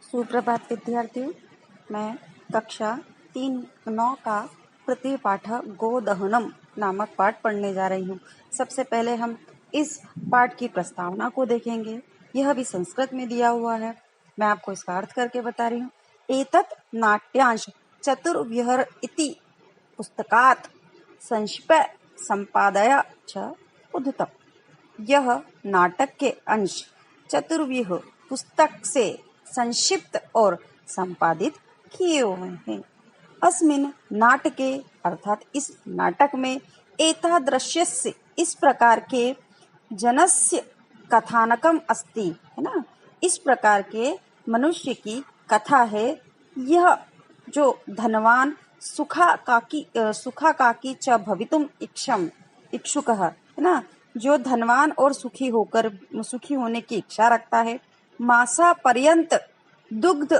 सुप्रभात विद्यार्थियों, मैं कक्षा 3 9 का तृतीय पाठ गोदहनम नामक पाठ पढ़ने जा रही हूँ। सबसे पहले हम इस पाठ की प्रस्तावना को देखेंगे। यह भी संस्कृत में दिया हुआ है। मैं आपको इसका अर्थ करके बता रही हूँ। एतत् नाट्यांश चतुर्विहर इति पुस्तकात् संक्षिप्य संपादय च उद्धतम्। यह नाटक के अंश चतुर्व्यूह पुस्तक से संक्षिप्त और संपादित किए हुए हैं। अस्मिन् नाटके अर्थात इस नाटक में एतादृश्यस्य इस प्रकार के जनस्य कथानकम अस्ति, है ना। इस प्रकार के मनुष्य की कथा है। यह जो धनवान सुखा काकी च भवितुम इच्छुक है ना, जो धनवान और सुखी होने की इच्छा रखता है। मासा पर्यंत दुग्ध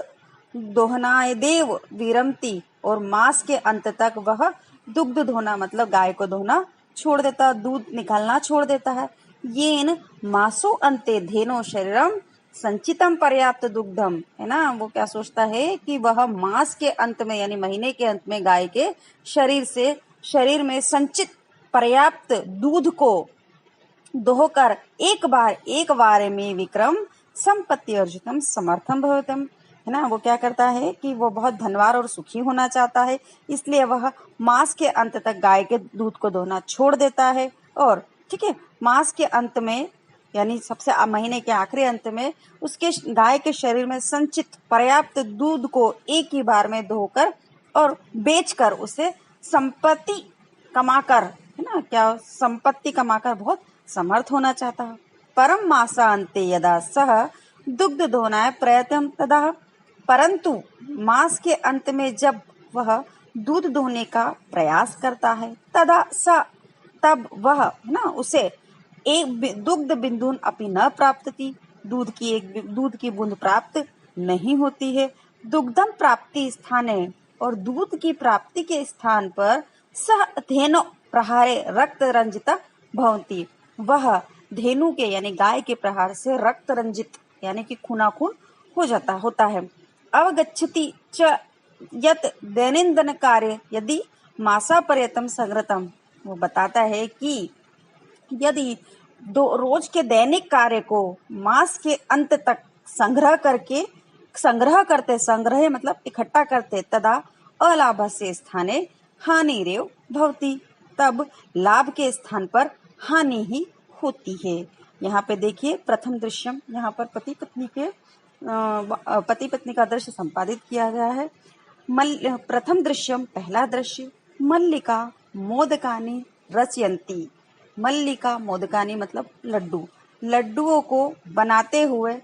दोहनायदेव विरमति, और मास के अंत तक वह दुग्ध धोना मतलब गाय को धोना छोड़ देता, दूध निकालना छोड़ देता है। येन मासो अंते धेनो शरीरम संचितम पर्याप्त दुग्धम, है ना। वो क्या सोचता है कि वह मास के अंत में यानी महीने के अंत में गाय के शरीर में संचित पर्याप्त दूध को दोहकर एक बार में विक्रम संपत्ति अर्जितम समर्थम भवतम, है ना। वो क्या करता है कि वो बहुत धनवान और सुखी होना चाहता है, इसलिए वह मास के अंत तक गाय के दूध को दोहना छोड़ देता है। और ठीक है, मास के अंत में यानी सबसे महीने के आखिरी अंत में उसके गाय के शरीर में संचित पर्याप्त दूध को एक ही बार में धोकर और बेचकर उसे संपत्ति कमाकर, है ना, क्या संपत्ति कमाकर बहुत समर्थ होना चाहता है। परम मासा अंते यदा सह दुग्ध धोनाय प्रयत्न तदा, परंतु मास के अंत में जब वह दूध दोहने का प्रयास करता है, तब वह ना उसे एक दुग्ध बिंदु अपनी न प्राप्तति, दूध की बूंद प्राप्त नहीं होती है। दुग्धम प्राप्ति स्थाने, और दूध की प्राप्ति के स्थान पर सह धेनो प्रहारे रक्त रंजित भवन्ति, वह धेनु के यानी गाय के प्रहार से रक्त रंजित यानी कि खूनाखून होता है। अवगच्छति च यत दैनंदिन कार्य यदि मासा पर्यतम संग्रतम, वो बताता है कि यदि रोज के दैनिक कार्य को मास के अंत तक संग्रह मतलब इकट्ठा करते, तदा अलाभ से स्थाने हानि रेव भवती, तब लाभ के स्थान पर हानि ही होती है। यहाँ पे देखिए प्रथम दृश्यम, यहाँ पर पति पत्नी का दृश्य संपादित किया गया है। प्रथम दृश्यम पहला दृश्य, मल्लिका मोदकानी रचयंती। मल्लिका मोदकानी मतलब लड्डुओं को बनाते हुए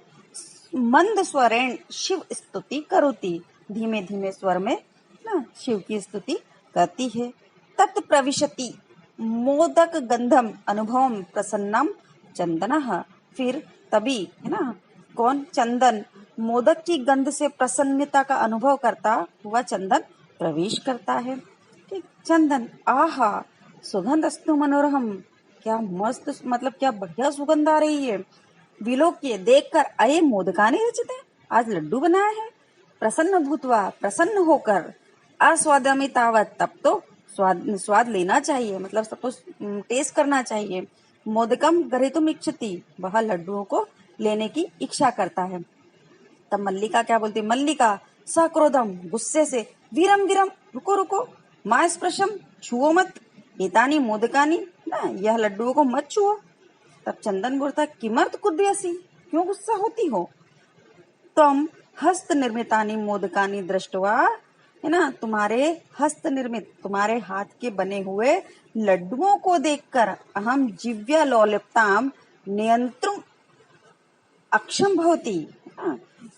मंद स्वरेण शिव स्तुति करोति, धीमे धीमे स्वर में ना शिव की स्तुति करती है। तत् प्रविशति मोदक गंधम अनुभवम प्रसन्नम चंदनः, फिर तभी, है ना, कौन, चंदन, मोदक की गंध से प्रसन्नता का अनुभव करता हुआ चंदन प्रवेश करता है। ठीक, चंदन, आहा सुगंध अस्तु मनोरम, क्या मस्त मतलब क्या बढ़िया सुगंध आ रही है। विलोक्य देखकर अये मोदकानि रचिते, आज लड्डू बनाया है। प्रसन्न भूतवा प्रसन्न होकर, आस्वादयामि तावत, तब तो स्वाद लेना चाहिए मतलब सबको टेस्ट करना चाहिए। मोदकम ग्रहीतुम इच्छति, वह लड्डुओं को लेने की इच्छा करता है। तब मल्लिका क्या बोलती है, मल्लिका सक्रोधम, गुस्से से, वीरम वीरम, रुको रुको, मां स्पृशम, छुओ मत, एतानी मोदकानी, ना यह लड्डुओं को मत छुओ। तब चंदन बोलता, किमर्थ कुर्दयसी, क्यों गुस्सा होती हो। तम हस्त निर्मितानी मोदकानी दृष्टवा, है ना, तुम्हारे हस्त निर्मित तुम्हारे हाथ के बने हुए लड्डुओं को देखकर अहम जिव्या लोलिप्ताम नियंत्रण अक्षम भवती,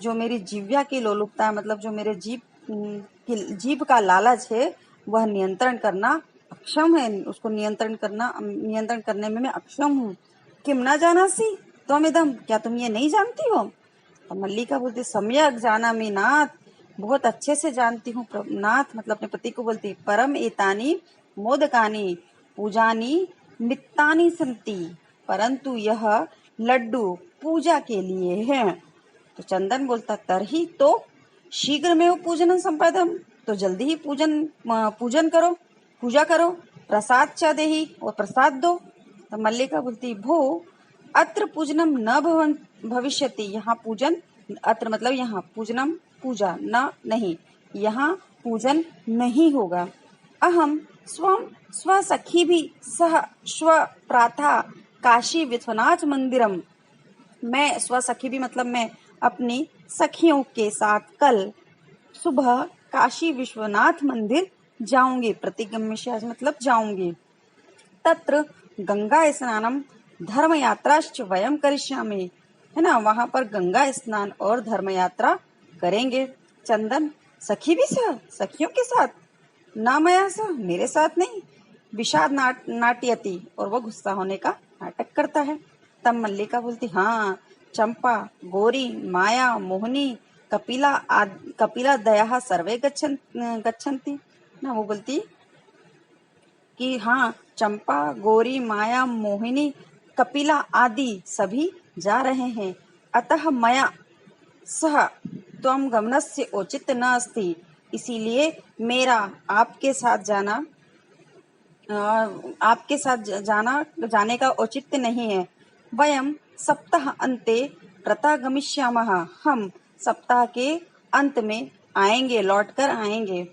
जो मेरी जिव्या की लोलुपता मतलब जो मेरे जीभ का लालच है वह नियंत्रण करना अक्षम है, उसको नियंत्रण करने में मैं अक्षम हूँ। किम ना जाना सी त्वमिदम, क्या तुम ये नहीं जानती हो। तो मल्लिका बोलती, सम्यक जानामि नाथ, बहुत अच्छे से जानती हूँ नाथ, मतलब अपने पति को बोलती। परम एतानी मोदकानी पूजानी नित्तानी संति, परंतु यह लड्डू पूजा के लिए है। तो चंदन बोलता तरही तो शीघ्र में वो पूजन संपादम, तो जल्दी ही पूजन करो, पूजा करो। प्रसाद च देहि, और प्रसाद दो। तो मल्लिका बोलती भो अत्र पूजनम न भविष्यति, यहाँ पूजन, अत्र मतलब यहाँ, पूजनम पूजा, न नहीं, यहाँ पूजन नहीं होगा। अहम स्वम स्वसखी भी सह स्व प्रातः काशी विश्वनाथ मंदिरम, मैं स्वसखी भी मतलब मैं अपनी सखियों के साथ कल सुबह काशी विश्वनाथ मंदिर जाऊंगी, प्रतिगम्य मतलब जाऊंगी। तत्र गंगा स्नानम धर्म यात्राश्च वयम करिष्यामि, है ना, वहां पर गंगा स्नान और धर्म यात्रा करेंगे। चंदन सखी भी सखियों के साथ, ना मया सा, मेरे साथ नहीं। विषाद नाट्यति, और वो गुस्सा होने का नाटक करता है। तब मल्लिका बोलती हाँ, चंपा गौरी माया मोहिनी कपिला दया सर्वे गच्छन्ति, ना वो बोलती कि हाँ, चंपा गौरी माया मोहिनी कपिला आदि सभी जा रहे हैं। अतः मया सह त्वं गमनस्य औचित्य न अस्ति, इसीलिए मेरा आपके साथ जाने का औचित्य नहीं है। वयम सप्ताह अंते प्रत्यागमिष्यामः, हम सप्ताह के अंत में आएंगे, लौटकर आएंगे।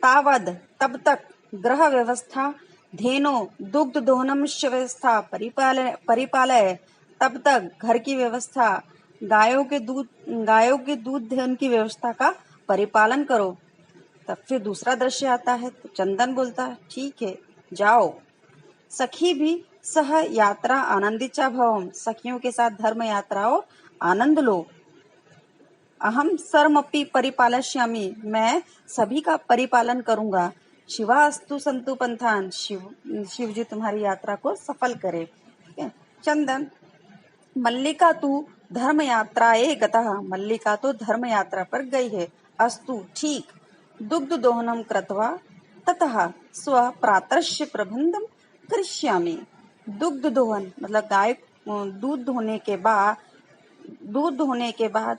तावद तब तक गृह व्यवस्था धेनो दुग्ध दोहनमस्य व्यवस्था परिपालय, तब तक घर की व्यवस्था, गायों के दूध देहन की व्यवस्था का परिपालन करो। तब फिर दूसरा दृश्य आता है। तो चंदन बोलता है ठीक है, जाओ। सखी भी सह यात्रा आनंदिचा भवम, सखियों के साथ धर्म यात्राओं आनंद लो। अहम सर्वमपि परिपालयिष्यामि, मैं सभी का परिपालन करूंगा। शिवास्तु संतु पंथान, शिव जी तुम्हारी यात्रा को सफल करे। ठीक है। चंदन मल्लिका तू धर्म यात्राए गतः, मल्लिका तो धर्म यात्रा पर गई है। अस्तु ठीक, दुग्ध दोहनम कृत्वा ततः स्व प्रातर्श्य प्रबंधम करिष्यामि। दुग्ध दोहन मतलब गाय दूध धोने के बाद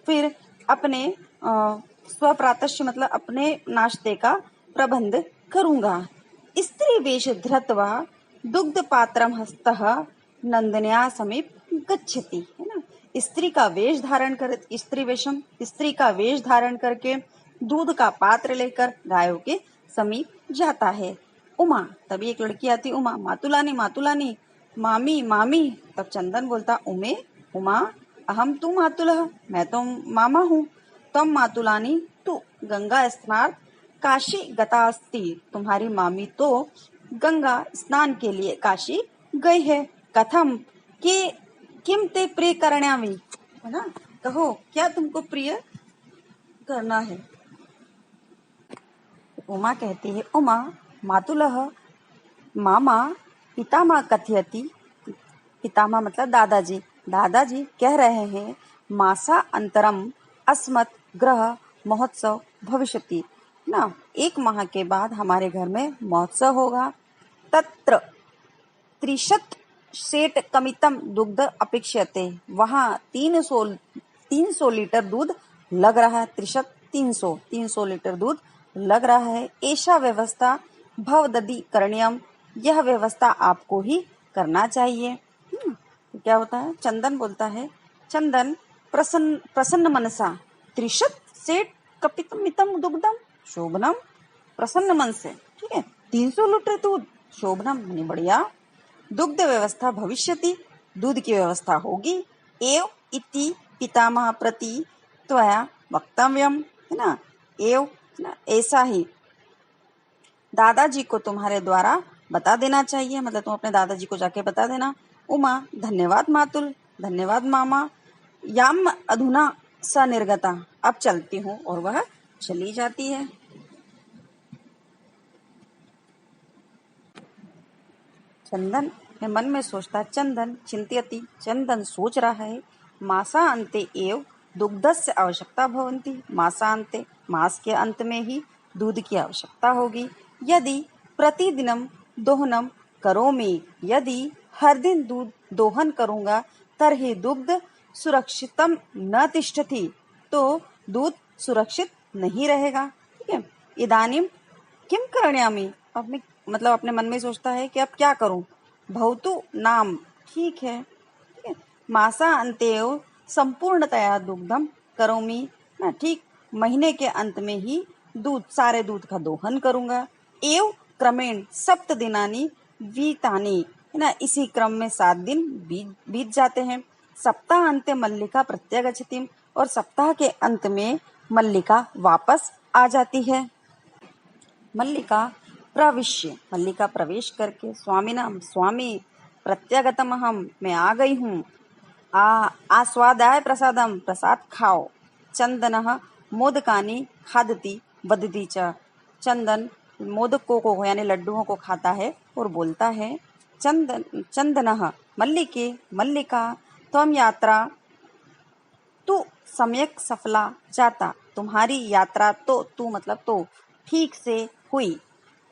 फिर अपने स्वप्रातस्य मतलब अपने नाश्ते का प्रबंध करूंगा। स्त्री वेश धृत्वा दुग्ध पात्रम हस्तः नंदन्या समीप गच्छति, है ना, स्त्री का वेश धारण करके दूध का पात्र लेकर गायों के समीप जाता है। उमा, तभी एक लड़की आती, उमा, मातुलानी मातुलानी, मामी मामी। तब चंदन बोलता उमा अहम तू मातुलः, मैं तो मामा हूँ। तम मातुलानी तू गंगा स्नान काशी गता अस्ति, तुम्हारी मामी तो गंगा स्नान के लिए काशी गई है। कथम के किम ते प्रिय करण्यामि, है ना, कहो क्या तुमको प्रिय करना है। उमा कहती है उमा मातुलः मामा पितामह कथयति, पितामह मतलब दादाजी, दादाजी कह रहे हैं मासा अंतरम अस्मत् ग्रह महोत्सव भविष्यति, ना, 1 माह के बाद हमारे घर में महोत्सव होगा। तत्र 30 सेट कमितम दुग्ध अपेक्षते, वहाँ 300 लीटर दूध लग रहा है। 300 लीटर दूध लग रहा है। ऐसा व्यवस्था भवददि करणीयम, यह व्यवस्था आपको ही करना चाहिए। क्या होता है, चंदन बोलता है, चंदन प्रसन्न मनसा 30 सेट कपितमितम दुग्धम शोभनम, प्रसन्न मन से, ठीक है, 300 लीटर दूध, शोभनम यानी बढ़िया, दुग्ध व्यवस्था भविष्यति, दूध की व्यवस्था होगी। एव इति पितामह प्रति त्वया वक्तव्यम, है ना, एव ना, ऐसा ही दादाजी को तुम्हारे द्वारा बता देना चाहिए, मतलब तुम अपने दादाजी को जाके बता देना। उमा धन्यवाद मातुल, धन्यवाद मामा। याम अधुना स निर्गता, अब चलती हूँ, और वह चली जाती है। चंदन मन में सोचता, चंदन चिंत्यति, चंदन सोच रहा है, मासा अंते एव दुग्धस्य आवश्यकता भवन्ति, मासा अंते मास के अंत में ही दूध की आवश्यकता होगी। यदि प्रतिदिनम दोहनम करोमि, यदि हर दिन दूध दोहन करूंगा, तरहि दुग्ध सुरक्षितम न तिष्ठति, तो दूध सुरक्षित नहीं रहेगा। ठीक है। इदानीं किम करणीयामि, अपने मतलब अपने मन में सोचता है कि अब क्या करूं। भवतु नाम, ठीक है। ठीक है। मासा अंतेव संपूर्णतया दुग्धम करोमि, ना ठीक महीने के अंत में ही सारे दूध का दोहन करूंगा। एव क्रमेण सप्त दिनानि वीतानि, है ना, इसी क्रम में 7 दिन बीत जाते हैं। सप्ताह अंत्य मल्लिका प्रत्यागच्छति, और सप्ताह के अंत में मल्लिका वापस आ जाती है। मल्लिका प्रविश्य, मल्लिका प्रवेश करके, स्वामिनाम, स्वामी प्रत्यागतमहम, मैं आ गई हूँ। आस्वादाय प्रसादम, प्रसाद खाओ। चंदनः मोदकानि खादति वदति च, चंदन मोदकों को यानी लड्डुओं को खाता है और बोलता है। चंदनः मल्लिके, मल्लिका त्वं यात्रा तू सम्यक सफला जाता, तुम्हारी यात्रा तो, तू मतलब तो, ठीक से हुई।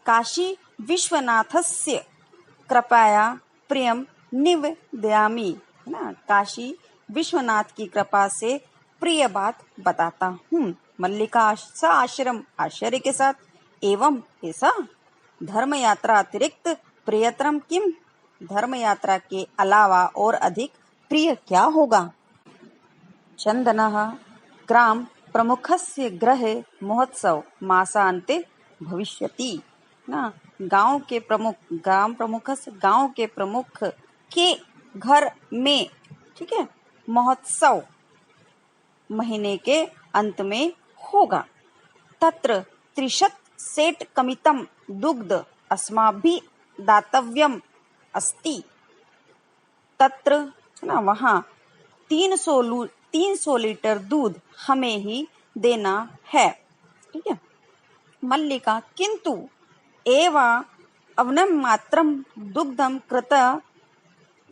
काशी विश्वनाथस्य कृपया प्रियम निवेदयामि, है ना, काशी विश्वनाथ की कृपा से प्रिय बात बताता हूँ। मल्लिका आश्रम, आश्चर्य के साथ, एवं ऐसा, धर्म यात्रा अतिरिक्त प्रियतरम किम, धर्म यात्रा के अलावा और अधिक प्रिय क्या होगा। चंदनः ग्राम प्रमुखस्य गृहे महोत्सव मासान्ते भविष्यति, ना, गांव के प्रमुख, ग्राम प्रमुखस्य, गांव के प्रमुख के घर में, ठीक है, महोत्सव महीने के अंत में होगा। तत्र 30 सेट कमितम दुग्ध अस्माभिः दातव्यम अस्ति, तत्र, ना, वहाँ 300 लीटर दूध हमें ही देना है। ठीक है। मल्लिका किंतु एवा अवनम मात्रम दुग्धम कृत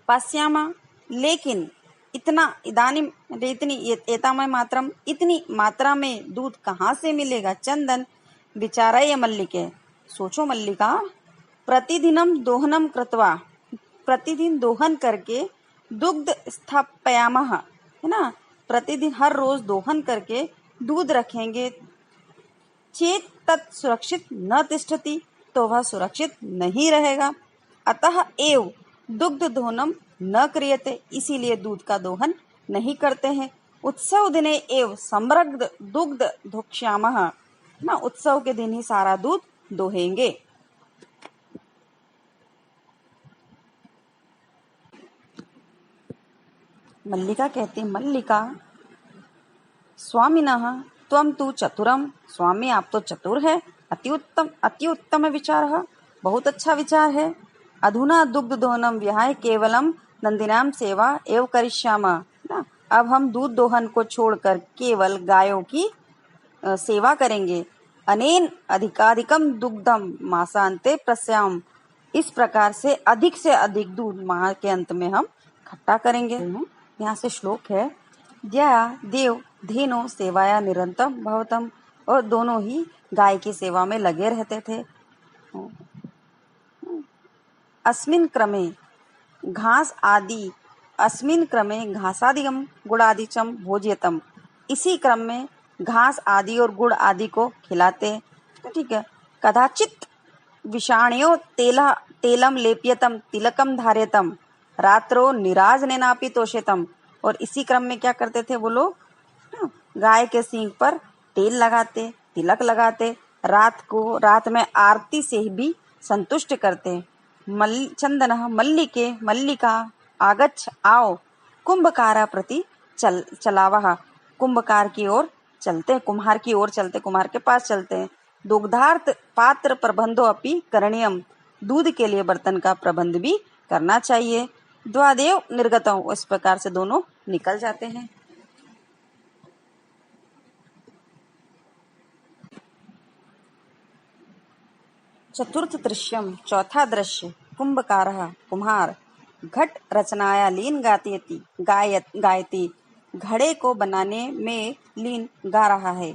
पास्यामा, लेकिन इतना इदानीम, इतनी एतामय मात्रम, इतनी मात्रा में दूध कहाँ से मिलेगा। चंदन विचारय मल्लिके, सोचो मल्लिका, प्रतिदिनम दोहनम कृत्वा, प्रतिदिन दोहन करके, दुग्ध स्थापयामः, है ना, प्रतिदिन हर रोज दोहन करके दूध रखेंगे। चेत तत् सुरक्षित न तिष्ठति, तो वह सुरक्षित नहीं रहेगा। अतः एव दुग्ध दोहनम न क्रियते, इसीलिए दूध का दोहन नहीं करते हैं। उत्सव दिने एव समृद्ध दुग्ध धोक्ष्यामः, ना, उत्सव के दिन ही सारा दूध दोहेंगे। मल्लिका कहती, मल्लिका स्वामिनः त्वं तु चतुरम, स्वामी आप तो चतुर है। अति उत्तम विचारः, बहुत अच्छा विचार है। अधुना दुग्ध दोहनम विहाय केवलम नंदिनाम सेवा एव करिष्यामः, ना, अब हम दूध दोहन को छोड़कर केवल गायों की सेवा करेंगे। अनेन अधिकाधिकम दुग्धम मासान्ते प्रस्याम, इस प्रकार से अधिक दूध माह के अंत में हम इकट्ठा करेंगे। यहाँ से श्लोक है, द्या देव धेनो सेवाया निरंतम भवतम, और दोनों ही गाय की सेवा में लगे रहते थे। अस्मिन् क्रमे घासादिगम गुड़ादिचम भोज्यतम, इसी क्रम में घास आदि और गुड़ आदि को खिलाते। ठीक है। कदाचित विषाण्यो तेलम लेप्यतम तिलकम धार्यतम रात्रो निराजनेनापि तोषेतम, और इसी क्रम में क्या करते थे वो लोग, गाय के सींग पर तेल लगाते, तिलक लगाते, रात में आरती से भी संतुष्ट करते। चंदनः मल्लिके, मल्लिका आगच्छ, आओ, कुंभकारा प्रति चलावः, कुंभकार की ओर चलते, कुम्हार की ओर चलते, कुम्हार के पास चलते हैं। दुग्धार्थ पात्र प्रबंधो अपि करणीयम, दूध के लिए बर्तन का प्रबंध भी करना चाहिए। द्वादेव निर्गतम, इस प्रकार से दोनों निकल जाते हैं। चतुर्थ दृश्यम, चौथा दृश्य, कुंभकारः, कुम्हार, घट रचनाया लीन गायती, घड़े को बनाने में लीन गा रहा है।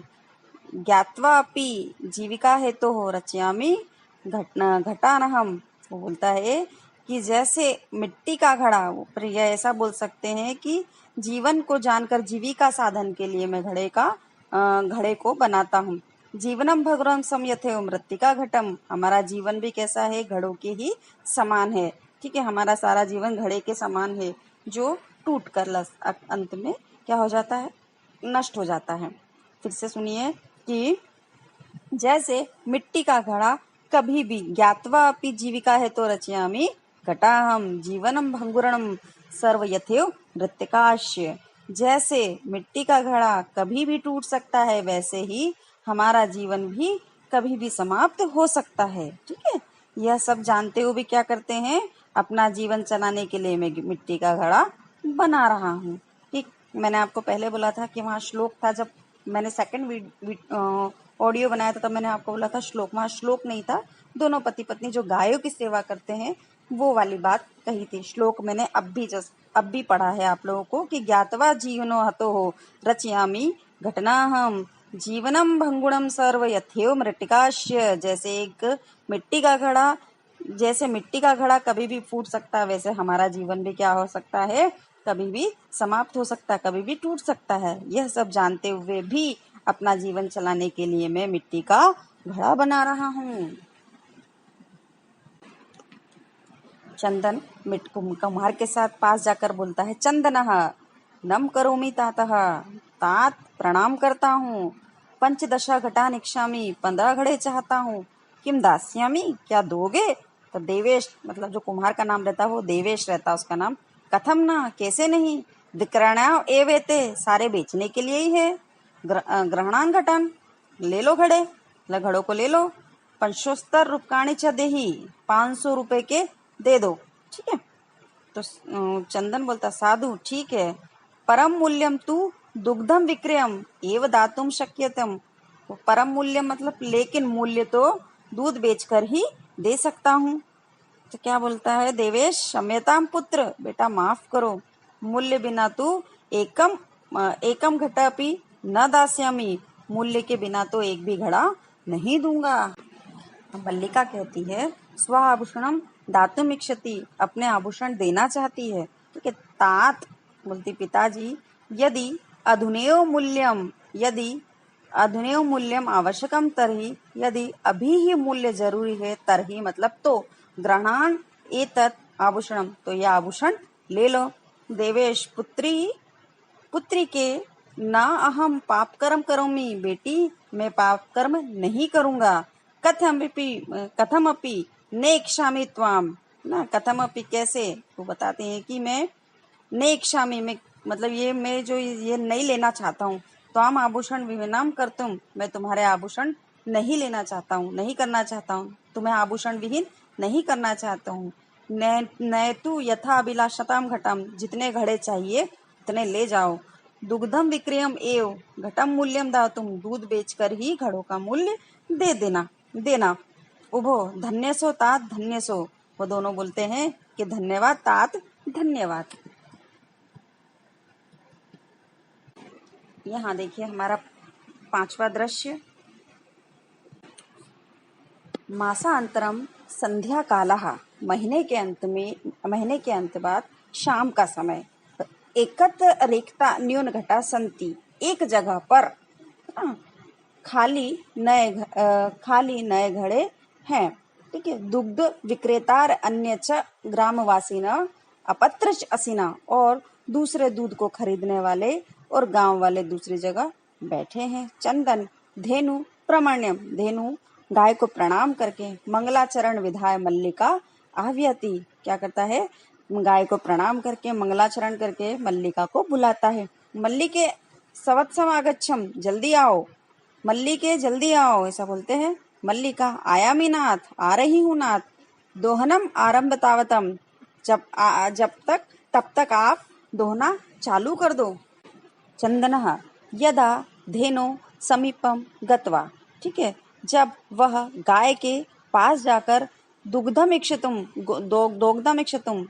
ज्ञात्वा अपि जीविका हेतु हो रचयामि घटानहम, वो बोलता है कि जैसे मिट्टी का घड़ा, पर यह ऐसा बोल सकते हैं कि जीवन को जानकर जीविका साधन के लिए मैं घड़े को बनाता हूँ। जीवनम भगुरम सम यथेव मृत्तिका घटम, हमारा जीवन भी कैसा है, घड़ों के ही समान है। ठीक है, हमारा सारा जीवन घड़े के समान है जो टूट कर अंत में क्या हो जाता है, नष्ट हो जाता है। फिर से सुनिए कि जैसे मिट्टी का घड़ा कभी भी ज्ञात्वा अपि जीविका है तो रचयामि घटाहम जीवनम भंगुरणम सर्व यथेव मृत्तिकाश्य। जैसे मिट्टी का घड़ा कभी भी टूट सकता है, वैसे ही हमारा जीवन भी कभी भी समाप्त हो सकता है। ठीक है, यह सब जानते हुए भी क्या करते हैं, अपना जीवन चलाने के लिए मैं मिट्टी का घड़ा बना रहा हूँ। ठीक, मैंने आपको पहले बोला था कि वहाँ श्लोक था, जब मैंने सेकंड ऑडियो बनाया था तब मैंने आपको बोला था श्लोक, वहाँ श्लोक नहीं था, दोनों पति पत्नी जो गायों की सेवा करते हैं वो वाली बात कही थी। श्लोक मैंने अब भी पढ़ा है आप लोगों को कि ज्ञातवा जीवनो हतो हो रचयामि घटनाहम जीवनम भंगुणम सर्व यथेव मृत्तिकाश्य। जैसे मिट्टी का घड़ा कभी भी फूट सकता है, वैसे हमारा जीवन भी क्या हो सकता है, कभी भी समाप्त हो सकता है, कभी भी टूट सकता है। यह सब जानते हुए भी अपना जीवन चलाने के लिए मैं मिट्टी का घड़ा बना रहा हूँ। चंदन कुम्हार के साथ पास जाकर बोलता है, चंदनः नम करोमि तातः, तात प्रणाम करता हूँ। पंचदशा घटा निक्षामी, 15 घड़े चाहता हूँ। किम दास्यामी, क्या दोगे? तो देवेश, मतलब जो कुम्हार का नाम रहता है वो देवेश रहता है उसका नाम। कथम ना, कैसे नहीं। विक्रयणाय एवेते, सारे बेचने के लिए ही है। ग्रहणान घटान, ले लो घड़े, घड़ों को ले लो। पंचोत्तर रूपकाणि च देही, 500 रुपए के दे दो। ठीक है, तो चंदन बोलता, साधु ठीक है। परम मूल्यम तू दुग्धम विक्रयम एव दातुम शक्यतम, परम मूल्य मतलब लेकिन मूल्य तो दूध बेचकर ही दे सकता हूँ। तो क्या बोलता है देवेश, क्षम्यताम पुत्र, बेटा माफ करो। मूल्य बिना तू एकम घटापि न दास्यामी, मूल्य के बिना तो एक भी घड़ा नहीं दूंगा। मल्लिका कहती है, स्व आभूषणम दातुम इच्छति, अपने आभूषण देना चाहती है। ठीक है, तात बोलती, पिताजी यदि अधुनेव मूल्यम आवश्यकम तरही, यदि अभी ही मूल्य जरूरी है, तरही मतलब तो, ग्रहणान एतत् आभूषणम, तो यह आभूषण ले लो। देवेश पुत्री के ना अहम पाप कर्म करोमि, बेटी मैं पाप कर्म नहीं करूंगा। कथमपि नेक्षामि त्वाम, ना कथमपि कैसे, वो बताते हैं कि मैं नेक्षामि में मतलब ये नहीं लेना चाहता हूँ। त्वाम आभूषण विहीनम कर्तुम, मैं तुम्हारे आभूषण नहीं लेना चाहता हूँ, नहीं करना चाहता हूँ, तुम्हें आभूषण विहीन नहीं करना चाहता हूँ। नय तू यथा अभिलाषताम घटम, जितने घड़े चाहिए उतने ले जाओ। दुग्धम विक्रयम एव घटम मूल्यम दातुम, दूध बेचकर ही घड़ों का मूल्य दे देना। उभो धन्यसो तात धन्यसो, वो दोनों बोलते हैं कि धन्यवाद तात, धन्यवाद। यहाँ देखिए हमारा 5वां दृश्य, मासांतरम संध्या कालः, महीने के अंत बाद शाम का समय। एकत्र रिक्ता न्यून घटा संति, एक जगह पर खाली नए घड़े हैं। ठीक है, दुग्ध विक्रेतार अन्य च ग्रामवासी न अपत्र असिना, और दूसरे दूध को खरीदने वाले और गांव वाले दूसरी जगह बैठे हैं। चंदन धेनु प्रमाण्यम, धेनु गाय को प्रणाम करके, मंगलाचरण विधाय मल्लिका आव्यति, क्या करता है, गाय को प्रणाम करके मंगलाचरण करके मल्लिका को बुलाता है। मल्लिके सवत्सम आगच्छम, जल्दी आओ, मल्लिके जल्दी आओ, ऐसा बोलते हैं। मल्लिका आयामी नाथ, आ रही हूँ नाथ। दोहनम आरंभ तावतम, तब तक आप दोहना चालू कर दो। चंदनः यदा धेनो समीपम गत्वा, ठीक है, जब वह गाय के पास जाकर दुग्धम इक्षितुम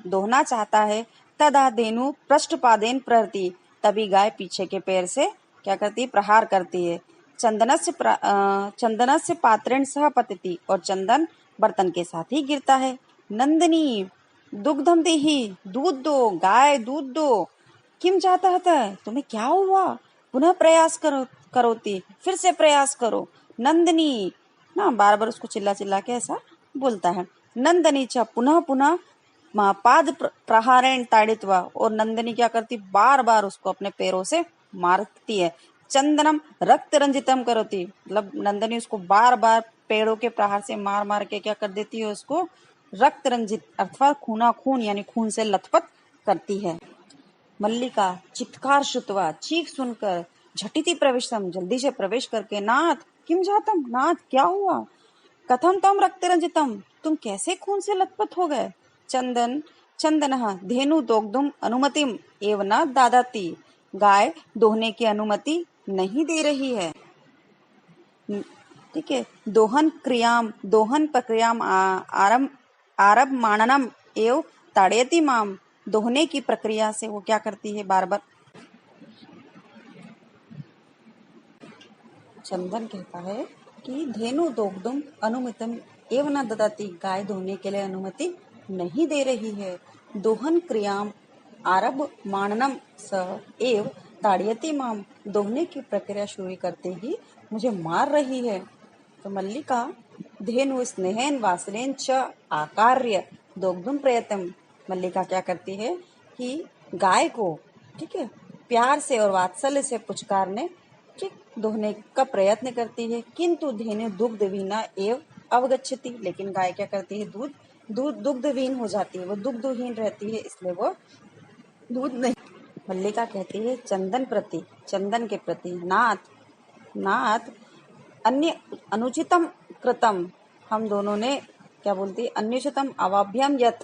दोहना चाहता है, तदा धेनु पृष्ठपादेन प्रहरति, तभी गाय पीछे के पैर से क्या करती है, प्रहार करती है। चंदनस्य पात्रेण सह पतति, और चंदन बर्तन के साथ ही गिरता है। नंदिनी दुग्धम देहि, दूध दो, गाय दूध दो। किम चाहता है, तुम्हें क्या हुआ? पुनः प्रयास करोती, फिर से प्रयास करो। नंदनी ना बार बार उसको चिल्ला चिल्ला के ऐसा बोलता है। नंदनी च पुनः पुनः पाद प्रहारेण ताड़ित्वा, और नंदनी क्या करती, बार बार उसको अपने पैरों से मारती है। चंदनम रक्त रंजितम करोती, मतलब नंदनी उसको बार बार पेड़ों के प्रहार से मार मार के क्या कर देती है, उसको रक्त रंजित अर्थात खूना खून यानी खून से लथपथ करती है। मल्लिका चित्कार श्रुत्वा, चीख सुनकर, झटिति प्रविष्टम, जल्दी से प्रवेश करके, नाथ किम जातम, नाथ क्या हुआ? कथम तम रक्त रंजितम, तुम कैसे खून से लथपथ हो गए? चंदनः धेनु दोग्धुम अनुमतिम एव न दादाती, गाय दोहने की अनुमति नहीं दे रही है। ठीक है, दोहन प्रक्रियाम आरभ माननम एव ताड़यति माम, दोहने की प्रक्रिया से वो क्या करती है, बार बार। चंदन कहता है कि धेनु दोग्धुम अनुमतिम एव न ददाती, गाय दोहने के लिए अनुमति नहीं दे रही है। दोहन क्रियाम आरभ माननम स एव ताड़यति माम, दोहने की प्रक्रिया शुरू करते ही मुझे मार रही है। तो मल्लिका धेनु स्नेहन वासलेन च आकार्य दोग्धुम प्रयत्न, मल्लिका क्या करती है कि गाय को, ठीक है, प्यार से और वात्सल्य से पुचकारने, ठीक, दोहने का प्रयत्न करती है। किंतु धेनु दुग्ध वीना एव अवगच्छति, लेकिन गाय क्या करती है, दुग्धहीन हो जाती है, वो दुग्धहीन रहती है, इसलिए वो दूध नहीं। मल्लिका कहती है चंदन के प्रति, नाथ अन्य अनुचितम कृतम, हम दोनों ने क्या बोलती है, अनुचितम अवाभ्यम यत,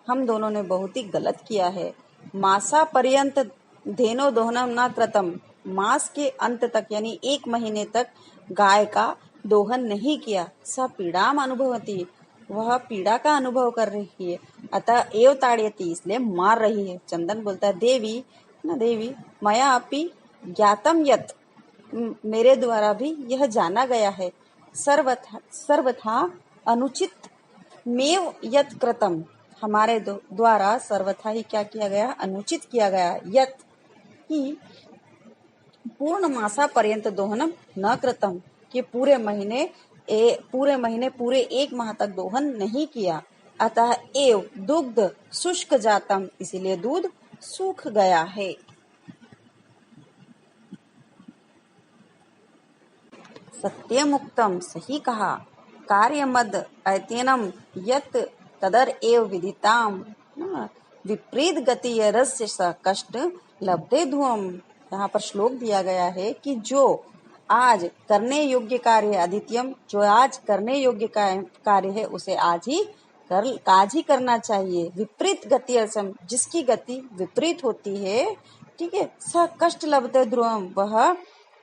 हम दोनों ने बहुत ही गलत किया है। मासा पर्यंत धेनो दोहनम न कृतम, मास के अंत तक यानी 1 महीने तक गाय का दोहन नहीं किया। स पीड़ाम अनुभवती, वह पीड़ा का अनुभव कर रही है। अतः एव ताड़यति, इसलिए मार रही है। चंदन बोलता है, देवी मया अपि ज्ञातम यत, मेरे द्वारा भी यह जाना गया है। सर्वथा अनुचित मेव यत कृतम, हमारे द्वारा सर्वथा ही क्या किया गया, अनुचित किया गया। यत ही पूर्ण मासा पर्यंत दोहनम न कृतम, कि पूरे महीने पूरे 1 माह तक दोहन नहीं किया। अतः एव दुग्ध शुष्क जातम, इसीलिए दूध सूख गया है। सत्यमुक्तम, सही कहा। कार्यमद ऐतेनम यत तदर एव विदिताम, विपरीत गति रस्य स कष्ट लब्धे धुम। यहाँ पर श्लोक दिया गया है कि जो आज करने योग्य कार्य आदित्यम, जो आज करने योग्य कार्य है उसे आज ही करना चाहिए। विपरीत गति असम, जिसकी गति विपरीत होती है, ठीक है, स कष्ट लब्धे ध्रुवम, वह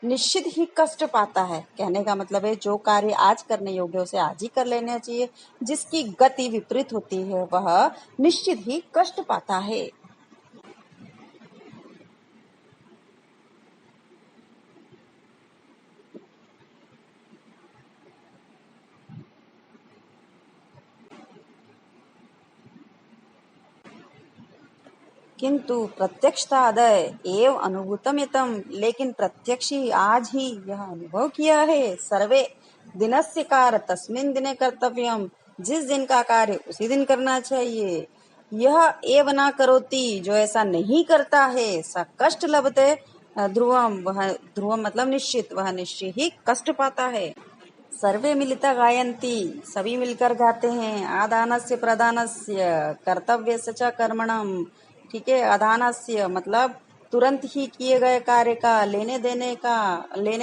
निश्चित ही कष्ट पाता है। कहने का मतलब है जो कार्य आज करने योग्य उसे आज ही कर लेना चाहिए, जिसकी गति विपरीत होती है वह निश्चित ही कष्ट पाता है। किंतु प्रत्यक्षतादय एव अनुभूतम यतम, लेकिन प्रत्यक्ष ही आज ही यह अनुभव किया है। सर्वे दिनस्य कार्य तस्मिन् दिने कर्तव्यम, जिस दिन का कार्य उसी दिन करना चाहिए। यह एव ना करोति, जो ऐसा नहीं करता है, स कष्ट लभते ध्रुवम, वह ध्रुवम मतलब निश्चित, वह निश्चित ही कष्ट पाता है। सर्वे मिलिता गायन्ति, सभी मिलकर गाते हैं। आदानस्य प्रदानस्य कर्तव्यस्य च कर्मणम, ठीक है, आदानस्य मतलब तुरंत ही किए गए कार्य का, लेने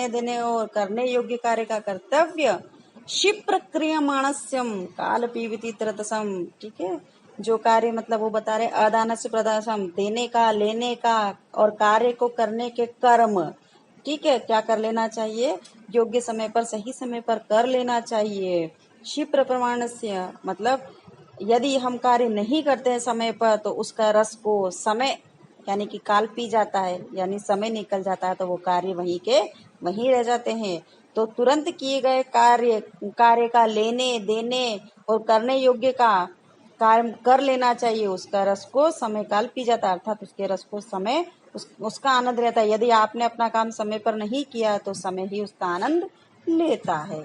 देने और करने योग्य कार्य का कर्तव्य। क्षिप्र क्रियमाणस्यम काल पीविति तरतसम, ठीक है, जो कार्य मतलब वो बता रहे, आदानस्य प्रदानसम, देने का, लेने का और कार्य को करने के कर्म, ठीक है, क्या कर लेना चाहिए, योग्य समय पर, सही समय पर कर लेना चाहिए। क्षिप्र प्रमाणस्य मतलब यदि हम कार्य नहीं करते हैं समय पर तो उसका रस को समय यानी कि काल पी जाता है, यानी समय निकल जाता है, तो वो कार्य वहीं के वहीं रह जाते हैं। तो तुरंत किए गए कार्य का लेने देने और करने योग्य का कार्य कर लेना चाहिए उसका रस को समय काल पी जाता है, अर्थात उसके रस को समय उसका आनंद रहता है। यदि आपने अपना काम समय पर नहीं किया तो समय ही उसका आनंद लेता है।